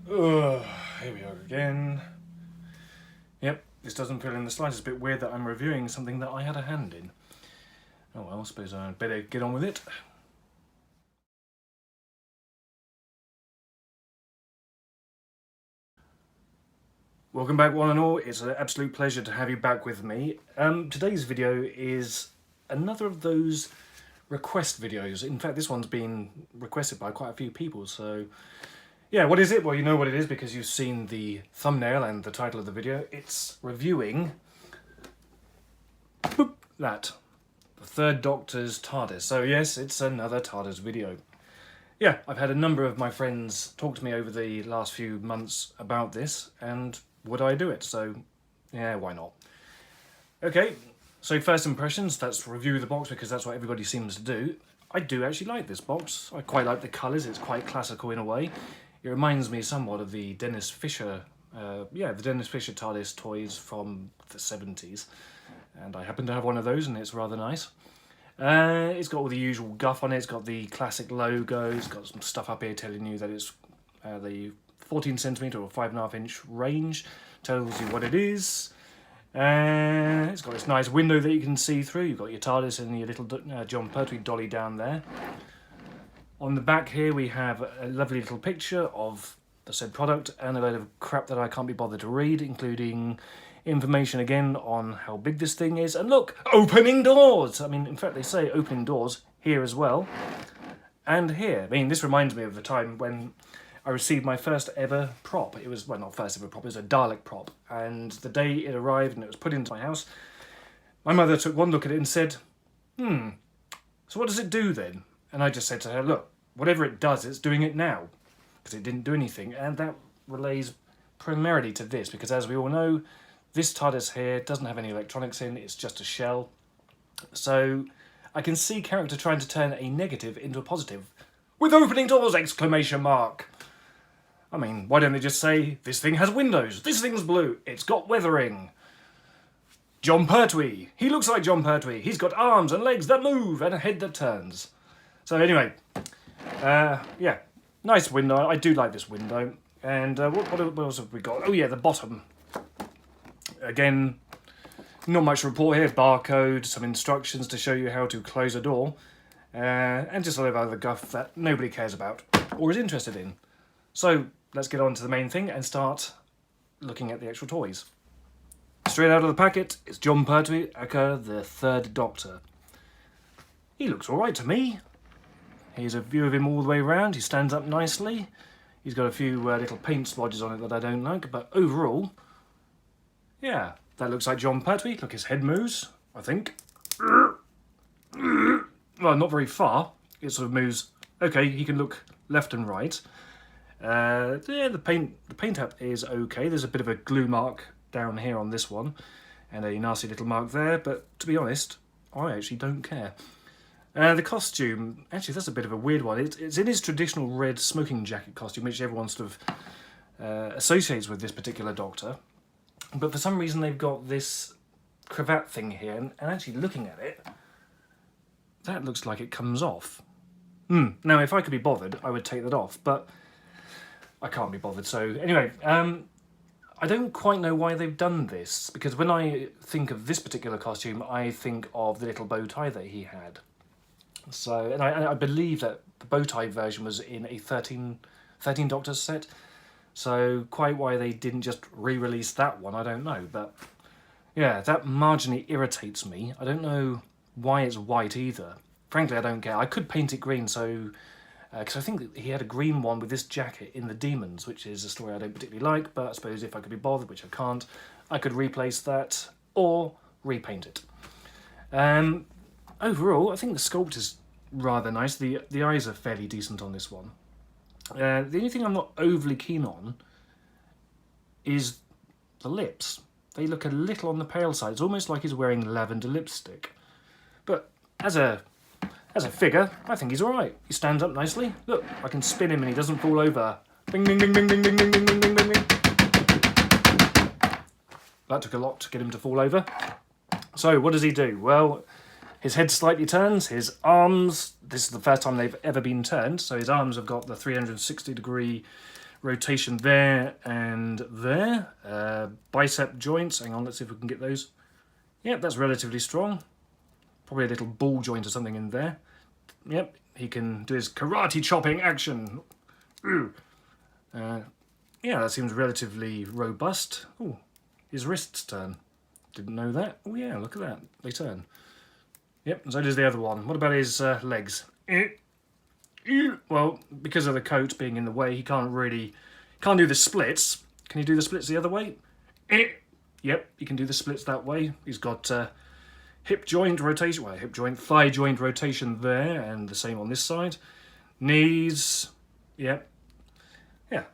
Here we are again. Yep, this doesn't feel in the slightest bit weird that I'm reviewing something that I had a hand in. Oh well, I suppose I'd better get on with it. Welcome back one and all, it's an absolute pleasure to have you back with me. Today's video is another of those request videos. In fact, this one's been requested by quite a few people, so yeah, what is it? Well, you know what it is because you've seen the thumbnail and the title of the video. It's reviewing the Third Doctor's TARDIS. So yes, it's another TARDIS video. Yeah, I've had a number of my friends talk to me over the last few months about this, and would I do it? So yeah, why not? Okay, so first impressions, let's review the box because that's what everybody seems to do. I do actually like this box. I quite like the colours, it's quite classical in a way. It reminds me somewhat of the Dennis Fisher, the Dennis Fisher TARDIS toys from the 70s. And I happen to have one of those and it's rather nice. It's got all the usual guff on it, it's got the classic logo, it's got some stuff up here telling you that it's the 14cm or 5.5 inch range, tells you what it is. It's got this nice window that you can see through, you've got your TARDIS and your little John Pertwee dolly down there. On the back here we have a lovely little picture of the said product and a load of crap that I can't be bothered to read, including information again on how big this thing is. And look, opening doors! I mean, in fact they say opening doors here as well. And here. I mean, this reminds me of the time when I received my first ever prop. It was, well, not first ever prop, it was a Dalek prop. And the day it arrived and it was put into my house, my mother took one look at it and said, so what does it do then? And I just said to her, look, whatever it does, it's doing it now. Because it didn't do anything. And that relates primarily to this, because as we all know, this TARDIS here doesn't have any electronics in, it's just a shell. So I can see character trying to turn a negative into a positive. With opening doors! Exclamation mark! I mean, why don't they just say, this thing has windows, this thing's blue, it's got weathering. John Pertwee. He looks like John Pertwee. He's got arms and legs that move and a head that turns. So anyway, yeah, nice window. I do like this window. And what else have we got? Oh yeah, the bottom. Again, not much to report here. Barcode, some instructions to show you how to close a door. And just a lot of other guff that nobody cares about or is interested in. So let's get on to the main thing and start looking at the actual toys. Straight out of the packet, it's John Pertwee, aka the Third Doctor. He looks alright to me. Here's a view of him all the way around. He stands up nicely. He's got a few little paint splodges on it that I don't like, but overall, yeah, that looks like John Pertwee. Look, his head moves, I think. Well, not very far. It sort of moves. Okay, he can look left and right. Yeah, the paint up is okay. There's a bit of a glue mark down here on this one, and a nasty little mark there, but to be honest, I actually don't care. The costume, actually that's a bit of a weird one. It's in his traditional red smoking jacket costume, which everyone sort of associates with this particular Doctor. But for some reason they've got this cravat thing here, and actually looking at it, that looks like it comes off. Now if I could be bothered, I would take that off, but I can't be bothered. So anyway, I don't quite know why they've done this, because when I think of this particular costume, I think of the little bow tie that he had. So, and I believe that the bow tie version was in a 13 Doctors set. So quite why they didn't just re-release that one, I don't know. But yeah, that marginally irritates me. I don't know why it's white either. Frankly, I don't care. I could paint it green, so because I think he had a green one with this jacket in The Demons, which is a story I don't particularly like, but I suppose if I could be bothered, which I can't, I could replace that or repaint it. Overall, I think the sculpt is rather nice. The eyes are fairly decent on this one. The only thing I'm not overly keen on is the lips. They look a little on the pale side. It's almost like he's wearing lavender lipstick. But as a figure, I think he's alright. He stands up nicely. Look, I can spin him and he doesn't fall over. Bing, bing, bing, bing, bing, bing, bing, bing, bing, bing, bing, bing. That took a lot to get him to fall over. So, what does he do? Well, his head slightly turns, his arms, this is the first time they've ever been turned, so his arms have got the 360-degree rotation there and there. Bicep joints, hang on, let's see if we can get those. Yep, that's relatively strong. Probably a little ball joint or something in there. Yep, he can do his karate chopping action. Yeah, that seems relatively robust. Ooh, his wrists turn. Didn't know that. Oh yeah, look at that. They turn. Yep, and so does the other one. What about his legs? Well, because of the coat being in the way, he can't do the splits. Can he do the splits the other way? Yep, he can do the splits that way. He's got hip joint rotation, thigh joint rotation there, and the same on this side. Knees, yep. Yeah,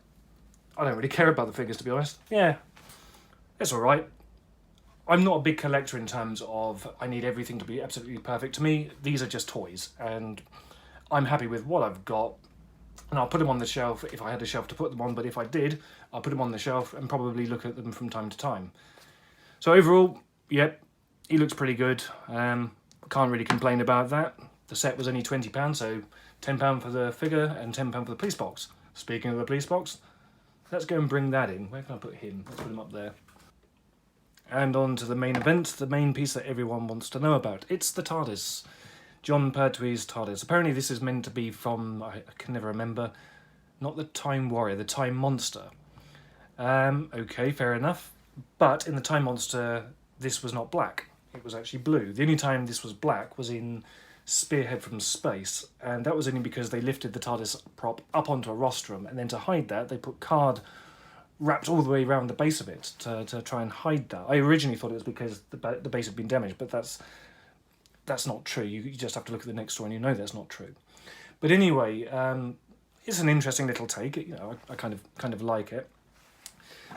I don't really care about the figures, to be honest. Yeah, it's all right. I'm not a big collector in terms of I need everything to be absolutely perfect. To me, these are just toys, and I'm happy with what I've got. And I'll put them on the shelf if I had a shelf to put them on, but if I did, I'll put them on the shelf and probably look at them from time to time. So overall, yep, he looks pretty good. Can't really complain about that. The set was only £20, so £10 for the figure and £10 for the police box. Speaking of the police box, let's go and bring that in. Where can I put him? Let's put him up there. And on to the main event, the main piece that everyone wants to know about. It's the TARDIS. Jon Pertwee's TARDIS. Apparently this is meant to be from, I can never remember, not the Time Warrior, the Time Monster. Okay, fair enough. But in the Time Monster, this was not black. It was actually blue. The only time this was black was in Spearhead from Space, and that was only because they lifted the TARDIS prop up onto a rostrum, and then to hide that, they put card wrapped all the way around the base of it to try and hide that. I originally thought it was because the base had been damaged, but that's not true. You just have to look at the next story and you know that's not true. But anyway, it's an interesting little take. You know, I kind of like it.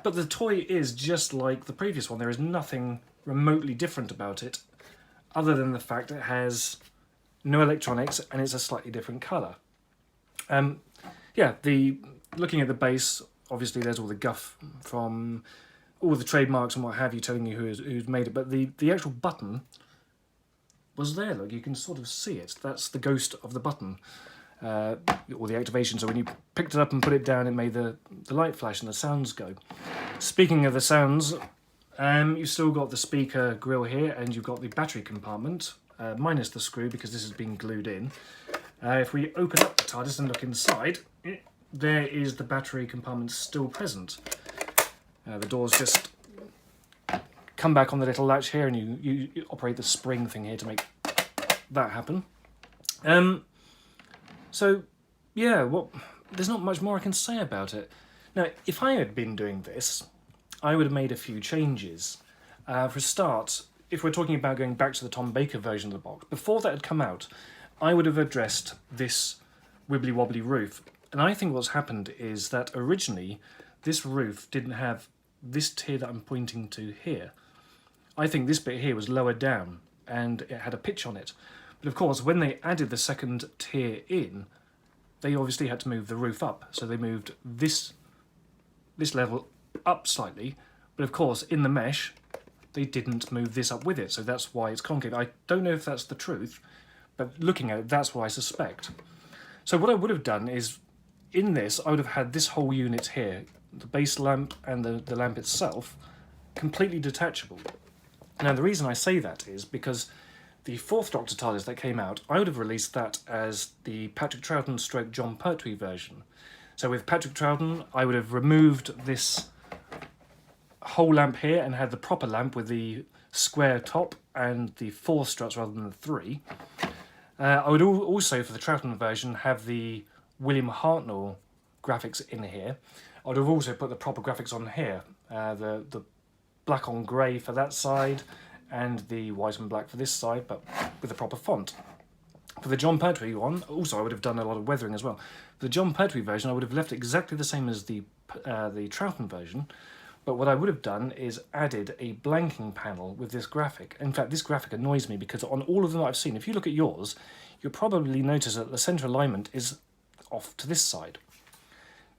But the toy is just like the previous one. There is nothing remotely different about it, other than the fact it has no electronics and it's a slightly different colour. Yeah, looking at the base, obviously there's all the guff from all the trademarks and what have you telling you who's made it, but the actual button was there. Look, you can sort of see it. That's the ghost of the button, or the activation. So when you picked it up and put it down, it made the light flash and the sounds go. Speaking of the sounds, you've still got the speaker grill here, and you've got the battery compartment, minus the screw because this has been glued in. If we open up the TARDIS and look inside, there is the battery compartment still present. The doors just come back on the little latch here, and you operate the spring thing here to make that happen. So yeah, there's not much more I can say about it. Now, if I had been doing this, I would have made a few changes. For a start, if we're talking about going back to the Tom Baker version of the box, before that had come out, I would have addressed this wibbly wobbly roof. And I think what's happened is that originally this roof didn't have this tier that I'm pointing to here. I think this bit here was lower down and it had a pitch on it. But of course, when they added the second tier in, they obviously had to move the roof up. So they moved this level up slightly. But of course, in the mesh, they didn't move this up with it. So that's why it's concave. I don't know if that's the truth, but looking at it, that's what I suspect. So what I would have done is, in this, I would have had this whole unit here, the base lamp and the lamp itself, completely detachable. Now, the reason I say that is because the Fourth Doctor TARDIS that came out, I would have released that as the Patrick Troughton / Jon Pertwee version. So with Patrick Troughton, I would have removed this whole lamp here and had the proper lamp with the square top and the 4 struts rather than the 3. I would also, for the Troughton version, have the William Hartnell graphics in here. I would have also put the proper graphics on here. The black on grey for that side and the white and black for this side, but with the proper font. For the Jon Pertwee one, also I would have done a lot of weathering as well. For the Jon Pertwee version, I would have left it exactly the same as the Troughton version, but what I would have done is added a blanking panel with this graphic. In fact, this graphic annoys me because on all of them I've seen, if you look at yours, you'll probably notice that the centre alignment is off to this side.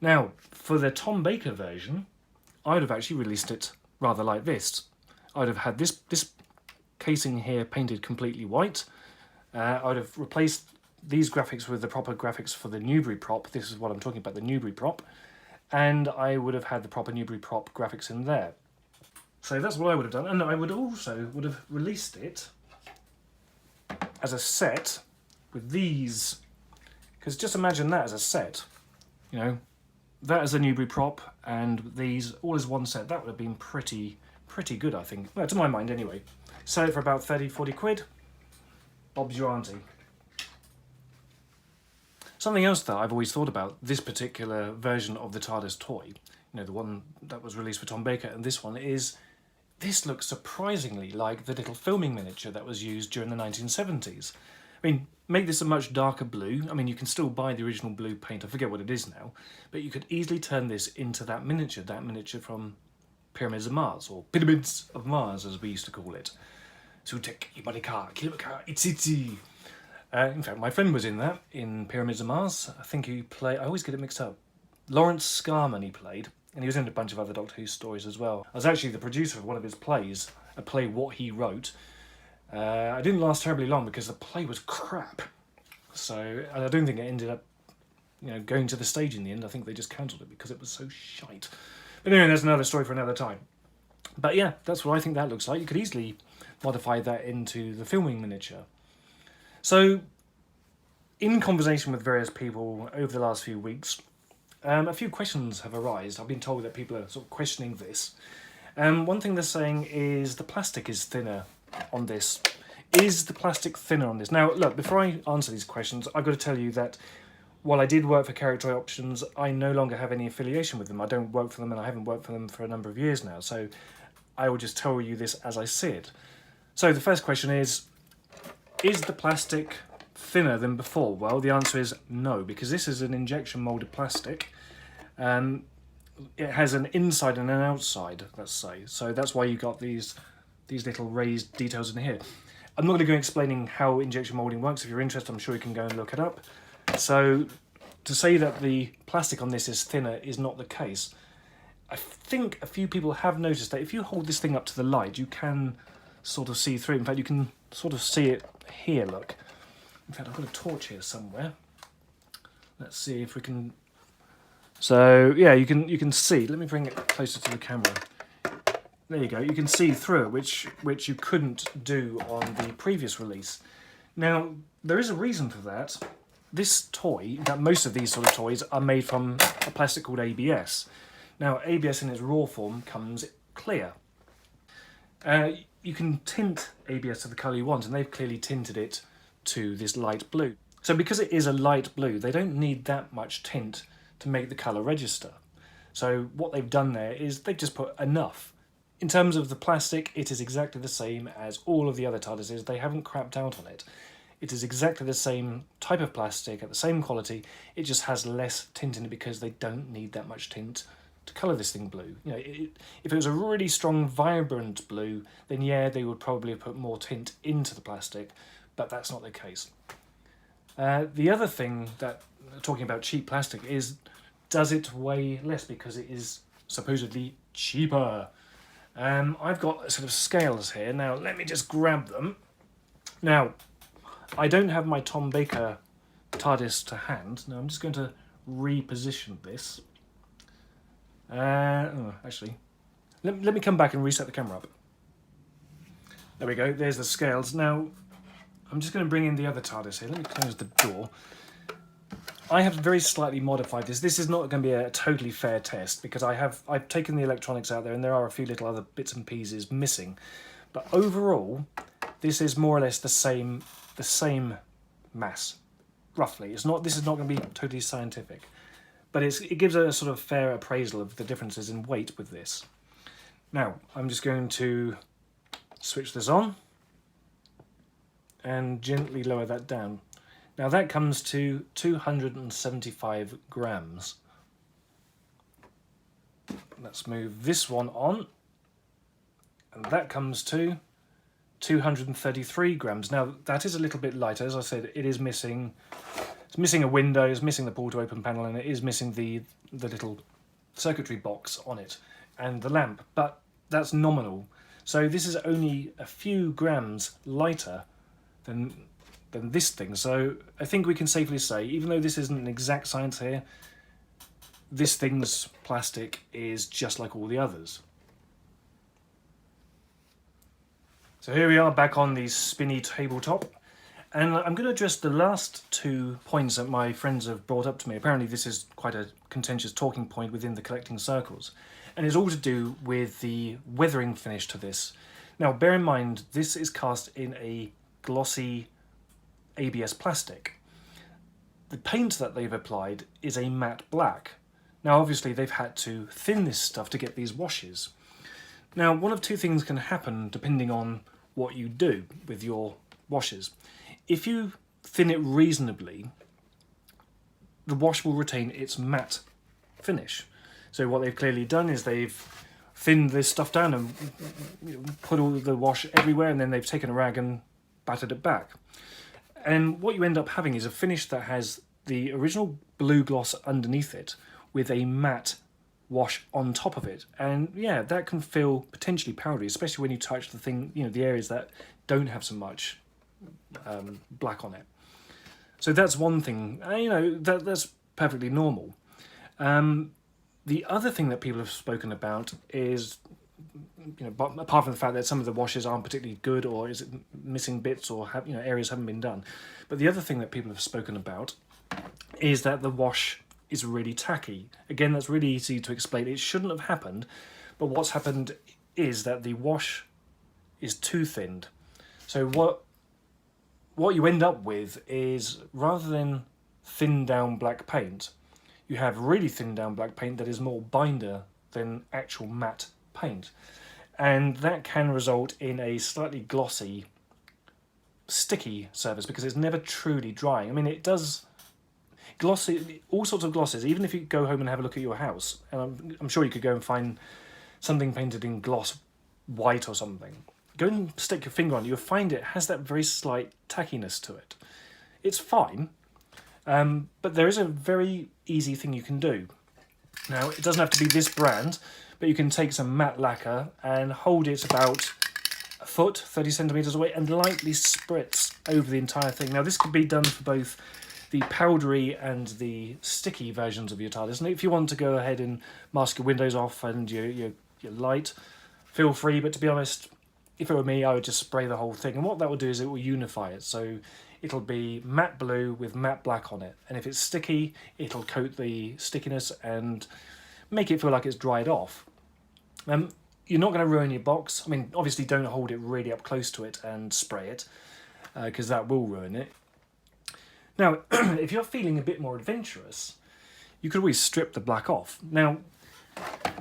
Now, for the Tom Baker version, I would have actually released it rather like this. I would have had this casing here painted completely white. I would have replaced these graphics with the proper graphics for the Newbury prop. This is what I'm talking about, the Newbury prop. and I would have had the proper Newbury prop graphics in there. So that's what I would have done, and I would have released it as a set with these, because just imagine that as a set, you know, that as a Newbury prop and these all as one set. That would have been pretty good, I think. Well, to my mind anyway. Sell it for about 30-40 quid. Bob's your auntie. Something else that I've always thought about this particular version of the TARDIS toy, you know, the one that was released for Tom Baker, and this one is, this looks surprisingly like the little filming miniature that was used during the 1970s. I mean, make this a much darker blue. I mean, you can still buy the original blue paint, I forget what it is now, but you could easily turn this into that miniature from Pyramids of Mars, or Pyramids of Mars as we used to call it. Sutek Ibarika, Kilibaka, Itsitsi. In fact, my friend was in that, in Pyramids of Mars. I think he played, I always get it mixed up. Lawrence Scarman he played, and he was in a bunch of other Doctor Who stories as well. I was actually the producer of one of his plays, a play what he wrote. I didn't last terribly long because the play was crap. So I don't think it ended up, you know, going to the stage in the end. I think they just cancelled it because it was so shite. But anyway, that's another story for another time. But yeah, that's what I think that looks like. You could easily modify that into the filming miniature. So, in conversation with various people over the last few weeks, a few questions have arisen. I've been told that people are sort of questioning this. One thing they're saying is the plastic is thinner on this. Is the plastic thinner on this? Now, look, before I answer these questions, I've got to tell you that while I did work for Character Options, I no longer have any affiliation with them. I don't work for them, and I haven't worked for them for a number of years now. So I will just tell you this as I see it. So the first question is the plastic thinner than before? Well, the answer is no, because this is an injection molded plastic. It has an inside and an outside, let's say. So that's why you got these little raised details in here. I'm not going to go explaining how injection molding works. If you're interested, I'm sure you can go and look it up. So to say that the plastic on this is thinner is not the case. I think a few people have noticed that if you hold this thing up to the light, you can sort of see through. In fact, you can sort of see it here, look. In fact, I've got a torch here somewhere. Let's see if we can... So, yeah, you can see. Let me bring it closer to the camera. There you go. You can see through it, which you couldn't do on the previous release. Now, there is a reason for that. This toy, that most of these sort of toys, are made from a plastic called ABS. Now, ABS in its raw form comes clear. You can tint ABS to the colour you want, and they've clearly tinted it to this light blue. So because it is a light blue, they don't need that much tint to make the colour register. So what they've done there is they've just put enough. In terms of the plastic, it is exactly the same as all of the other TARDISes. They haven't crapped out on it. It is exactly the same type of plastic, at the same quality. It just has less tint in it because they don't need that much tint to colour this thing blue. You know, if it was a really strong, vibrant blue, then yeah, they would probably put more tint into the plastic, but that's not the case. The other thing that, talking about cheap plastic, is does it weigh less because it is supposedly cheaper? I've got sort of scales here. Now, let me just grab them. Now, I don't have my Tom Baker TARDIS to hand. Now, I'm just going to reposition this. Actually, let me come back and reset the camera up. There we go, there's the scales. Now, I'm just going to bring in the other TARDIS here. Let me close the door. I have very slightly modified this. This is not going to be a totally fair test because I've taken the electronics out there and there are a few little other bits and pieces missing. But overall, this is more or less the same mass, roughly. This is not going to be totally scientific. But it gives a sort of fair appraisal of the differences in weight with this. Now, I'm just going to switch this on and gently lower that down. Now that comes to 275 grams. Let's move this one on, and that comes to 233 grams. Now that is a little bit lighter. As I said, it is missing. It's missing a window, it's missing the pull to open panel, and it is missing the little circuitry box on it and the lamp, but that's nominal. So this is only a few grams lighter than this thing. So I think we can safely say, even though this isn't an exact science here, this thing's plastic is just like all the others. So here we are back on the spinny tabletop, and I'm going to address the last 2 points that my friends have brought up to me. Apparently this is quite a contentious talking point within the collecting circles, and it's all to do with the weathering finish to this. Now bear in mind, this is cast in a glossy ABS plastic. The paint that they've applied is a matte black. Now obviously they've had to thin this stuff to get these washes. Now one of 2 things can happen depending on what you do with your washes. If you thin it reasonably, the wash will retain its matte finish. So what they've clearly done is they've thinned this stuff down and put all the wash everywhere, and then they've taken a rag and battered it back. And what you end up having is a finish that has the original blue gloss underneath it with a matte wash on top of it. And yeah, that can feel potentially powdery, especially when you touch the thing, the areas that don't have so much black on it. So that's one thing, that's perfectly normal. The other thing that people have spoken about is, apart from the fact that some of the washes aren't particularly good, or is it missing bits, or areas haven't been done. But the other thing that people have spoken about is that the wash is really tacky. Again, that's really easy to explain. It shouldn't have happened, but what's happened is that the wash is too thinned. So what you end up with is, rather than thin down black paint, you have really thin down black paint that is more binder than actual matte paint. And that can result in a slightly glossy, sticky surface because it's never truly drying. I mean, it does glossy, all sorts of glosses. Even if you go home and have a look at your house, and I'm sure you could go and find something painted in gloss white or something. Go and stick your finger on it, you'll find it has that very slight tackiness to it. It's fine, but there is a very easy thing you can do. Now, it doesn't have to be this brand, but you can take some matte lacquer and hold it about a foot, 30 centimetres away, and lightly spritz over the entire thing. Now, this could be done for both the powdery and the sticky versions of your TARDIS. And if you want to go ahead and mask your windows off and your light, feel free. But to be honest, if it were me, I would just spray the whole thing. And what that will do is it will unify it. So it'll be matte blue with matte black on it. And if it's sticky, it'll coat the stickiness and make it feel like it's dried off. You're not going to ruin your box. I mean, obviously don't hold it really up close to it and spray it, because that will ruin it. Now, if you're feeling a bit more adventurous, you could always strip the black off. Now,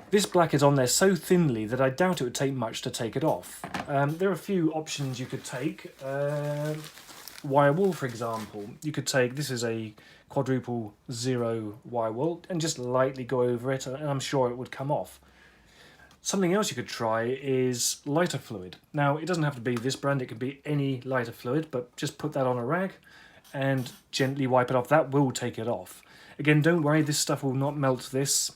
this black is on there so thinly that I doubt it would take much to take it off. There are a few options you could take. Wire wool, for example. You could take, this is a quadruple zero wire wool, and just lightly go over it, and I'm sure it would come off. Something else you could try is lighter fluid. Now, it doesn't have to be this brand, it could be any lighter fluid, but just put that on a rag and gently wipe it off. That will take it off. Again, don't worry, this stuff will not melt this,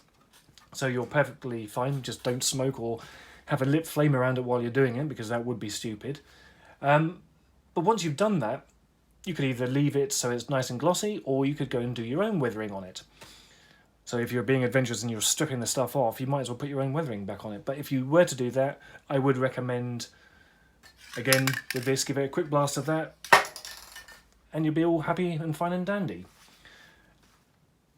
so you're perfectly fine. Just don't smoke or have a lit flame around it while you're doing it, because that would be stupid. But once you've done that, you could either leave it so it's nice and glossy, or you could go and do your own weathering on it. So if you're being adventurous and you're stripping the stuff off, you might as well put your own weathering back on it. But if you were to do that, I would recommend, again, with this, give it a quick blast of that, and you'll be all happy and fine and dandy.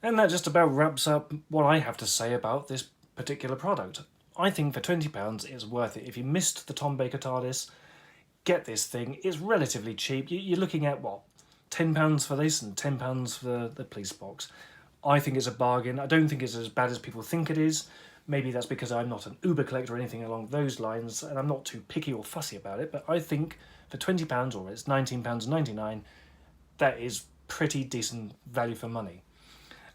And that just about wraps up what I have to say about this particular product. I think for £20 it's worth it. If you missed the Tom Baker TARDIS, get this thing. It's relatively cheap. You're looking at, what, £10 for this and £10 for the police box. I think it's a bargain. I don't think it's as bad as people think it is. Maybe that's because I'm not an Uber collector or anything along those lines, and I'm not too picky or fussy about it, but I think for £20, or it's £19.99, that is pretty decent value for money.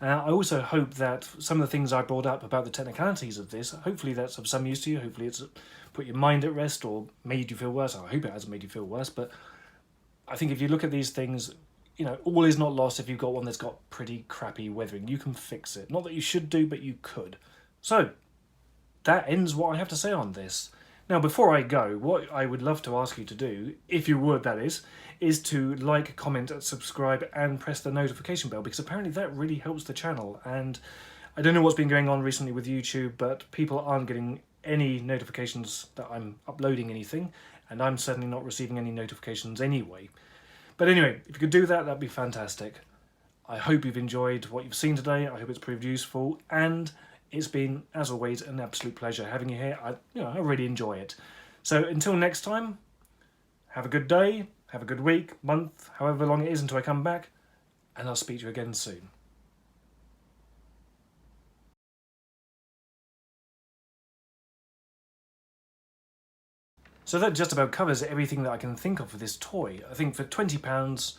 I also hope that some of the things I brought up about the technicalities of this, hopefully that's of some use to you. Hopefully it's put your mind at rest or made you feel worse. I hope it hasn't made you feel worse, but I think if you look at these things, all is not lost if you've got one that's got pretty crappy weathering. You can fix it. Not that you should do, but you could. So, that ends what I have to say on this. Now, before I go, what I would love to ask you to do, if you would, that is to like, comment, subscribe, and press the notification bell, because apparently that really helps the channel, and I don't know what's been going on recently with YouTube, but people aren't getting any notifications that I'm uploading anything, and I'm certainly not receiving any notifications anyway. But anyway, if you could do that, that'd be fantastic. I hope you've enjoyed what you've seen today. I hope it's proved useful, and it's been, as always, an absolute pleasure having you here. I really enjoy it. So until next time, have a good day, have a good week, month, however long it is until I come back, and I'll speak to you again soon. So that just about covers everything that I can think of for this toy. I think for £20,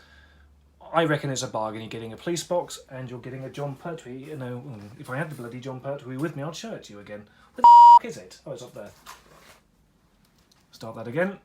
I reckon it's a bargain. You're getting a police box and you're getting a John Pertwee. You know, if I had the bloody John Pertwee with me, I'd show it to you again. Where the f*** is it? Oh, it's up there. Start that again.